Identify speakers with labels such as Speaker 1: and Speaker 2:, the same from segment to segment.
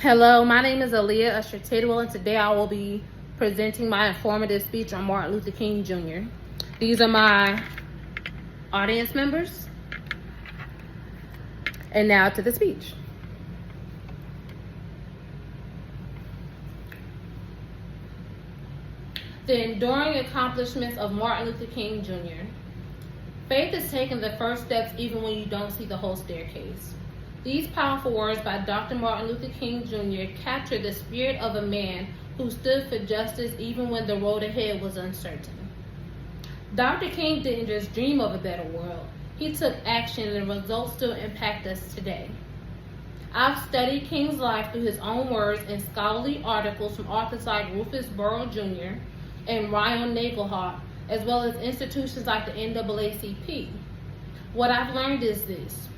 Speaker 1: Hello, my name is Aaliyah Usher Tidwell, and today I will be presenting my informative speech on Martin Luther King Jr. These are my audience members. And now to the speech. The enduring accomplishments of Martin Luther King Jr. Faith is taking the first steps even when you don't see the whole staircase. These powerful words by Dr. Martin Luther King Jr. capture the spirit of a man who stood for justice even when the road ahead was uncertain. Dr. King didn't just dream of a better world. He took action, and the results still impact us today. I've studied King's life through his own words and scholarly articles from authors like Rufus Burrell Jr. and Ryan Nagelhart, as well as institutions like the NAACP. What I've learned is this: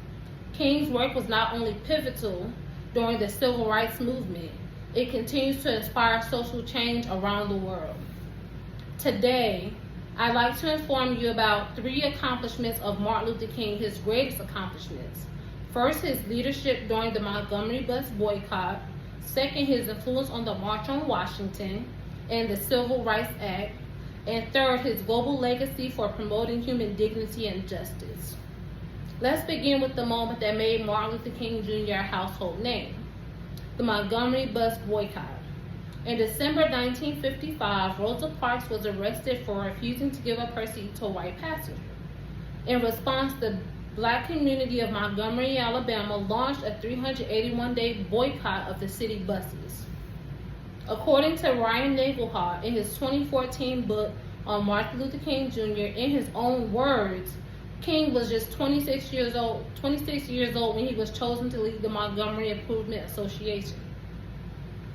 Speaker 1: King's work was not only pivotal during the civil rights movement, it continues to inspire social change around the world. Today, I'd like to inform you about 3 accomplishments of Martin Luther King, his greatest accomplishments. First, his leadership during the Montgomery bus boycott. Second, his influence on the March on Washington and the Civil Rights Act. And third, his global legacy for promoting human dignity and justice. Let's begin with the moment that made Martin Luther King Jr. a household name: the Montgomery bus boycott. In December 1955, Rosa Parks was arrested for refusing to give up her seat to a white passenger. In response, the Black community of Montgomery, Alabama launched a 381-day boycott of the city buses. According to Ryan Nagelhart in his 2014 book on Martin Luther King Jr., in his own words, King was just 26 years old when he was chosen to lead the Montgomery Improvement Association.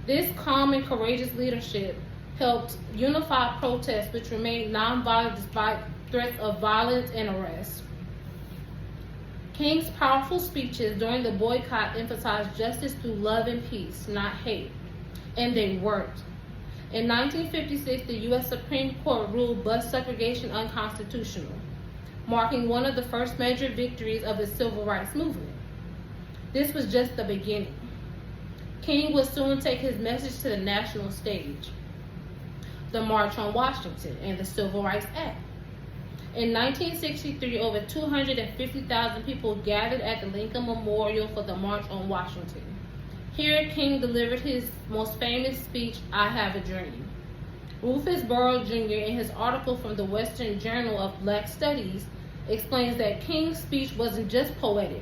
Speaker 1: This calm and courageous leadership helped unify protests, which remained nonviolent despite threats of violence and arrest. King's powerful speeches during the boycott emphasized justice through love and peace, not hate, and they worked. In 1956, the U.S. Supreme Court ruled bus segregation unconstitutional, marking one of the first major victories of the civil rights movement. This was just the beginning. King would soon take his message to the national stage: the March on Washington and the Civil Rights Act. In 1963, over 250,000 people gathered at the Lincoln Memorial for the March on Washington. Here, King delivered his most famous speech, "I Have a Dream." Rufus Burrell Jr., in his article from the Western Journal of Black Studies, explains that King's speech wasn't just poetic.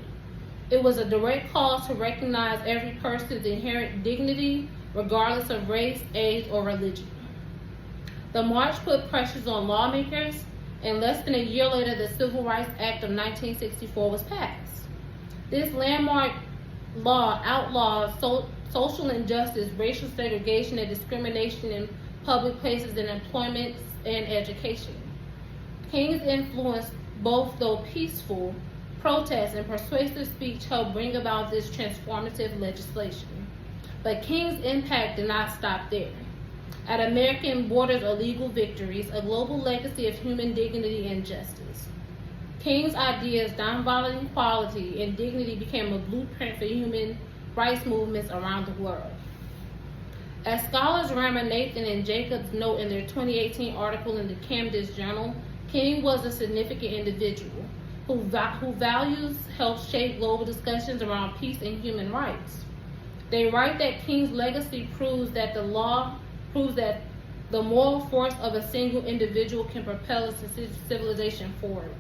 Speaker 1: It was a direct call to recognize every person's inherent dignity, regardless of race, age, or religion. The march put pressures on lawmakers, and less than a year later, the Civil Rights Act of 1964 was passed. This landmark law outlawed social injustice, racial segregation, and discrimination in public places in employment and education. King's influence, both though peaceful, protest and persuasive speech helped bring about this transformative legislation. But King's impact did not stop there. At American borders are legal victories, a global legacy of human dignity and justice. King's ideas, nonviolent equality, and dignity became a blueprint for human rights movements around the world. As scholars Rama Nathan and Jacobs note in their 2018 article in the Camden's Journal, King was a significant individual whose values helped shape global discussions around peace and human rights. They write that King's legacy proves that the moral force of a single individual can propel a civilization forward.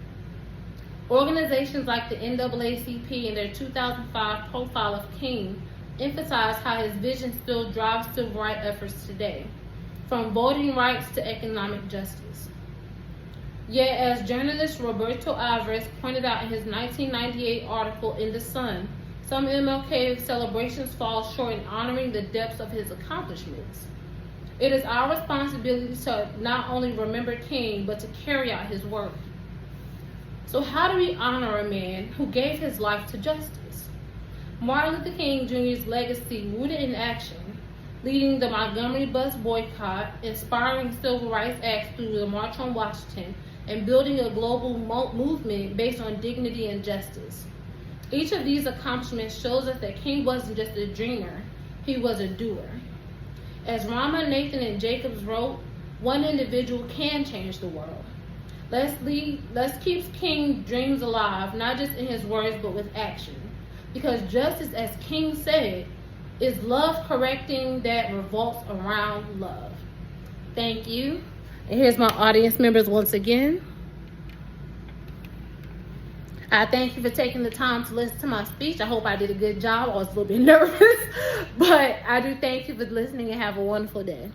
Speaker 1: Organizations like the NAACP in their 2005 profile of King emphasize how his vision still drives civil rights efforts today, from voting rights to economic justice. Yet, as journalist Roberto Alvarez pointed out in his 1998 article in The Sun, some MLK celebrations fall short in honoring the depths of his accomplishments. It is our responsibility to not only remember King, but to carry out his work. So how do we honor a man who gave his life to justice? Martin Luther King Jr.'s legacy, rooted in action, leading the Montgomery bus boycott, inspiring civil rights acts through the March on Washington, and building a global movement based on dignity and justice. Each of these accomplishments shows us that King wasn't just a dreamer, He was a doer. As Rama, Nathan, and Jacobs wrote, one individual can change the world. Let's keep King's dreams alive, not just in his words, but with action. Because justice, as King said, is love correcting that revolts around love. Thank you. And here's my audience members once again. I thank you for taking the time to listen to my speech. I hope I did a good job. I was a little bit nervous, but I do thank you for listening and have a wonderful day.